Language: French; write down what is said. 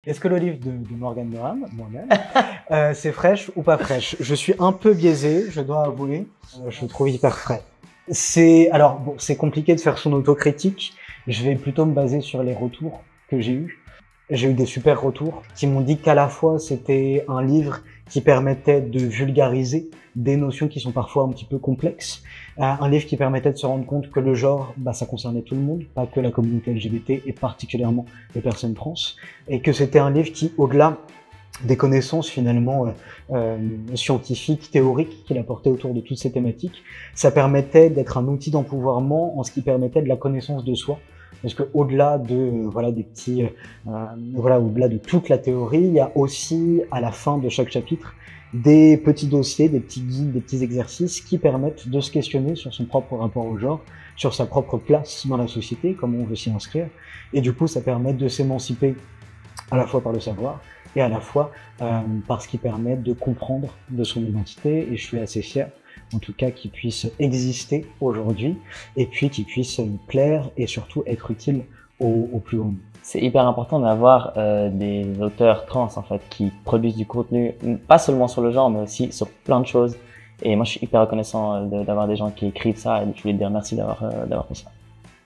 Est-ce que le livre de Morgan Durham, moi-même, c'est fraîche ou pas fraîche? Je suis un peu biaisé, je dois avouer. Je le trouve hyper frais. Alors bon, c'est compliqué de faire son autocritique. Je vais plutôt me baser sur les retours que j'ai eus. J'ai eu des super retours qui m'ont dit qu'à la fois c'était un livre qui permettait de vulgariser des notions qui sont parfois un petit peu complexes, un livre qui permettait de se rendre compte que le genre, ça concernait tout le monde, pas que la communauté LGBT et particulièrement les personnes trans, et que c'était un livre qui, au-delà des connaissances finalement scientifiques, théoriques qu'il apportait autour de toutes ces thématiques, ça permettait d'être un outil d'empouvoirment en ce qui permettait de la connaissance de soi. Parce que au-delà de des petits au-delà de toute la théorie, il y a aussi à la fin de chaque chapitre des petits dossiers, des petits guides, des petits exercices qui permettent de se questionner sur son propre rapport au genre, sur sa propre place dans la société, comment on veut s'y inscrire, et du coup ça permet de s'émanciper à la fois par le savoir et à la fois par ce qui permet de comprendre de son identité, et je suis assez fier en tout cas qu'il puisse exister aujourd'hui et puis qu'il puisse plaire et surtout être utile au plus grand nombre. C'est hyper important d'avoir des auteurs trans en fait qui produisent du contenu pas seulement sur le genre mais aussi sur plein de choses, et moi je suis hyper reconnaissant d'avoir des gens qui écrivent ça, et je voulais te dire merci d'avoir fait ça.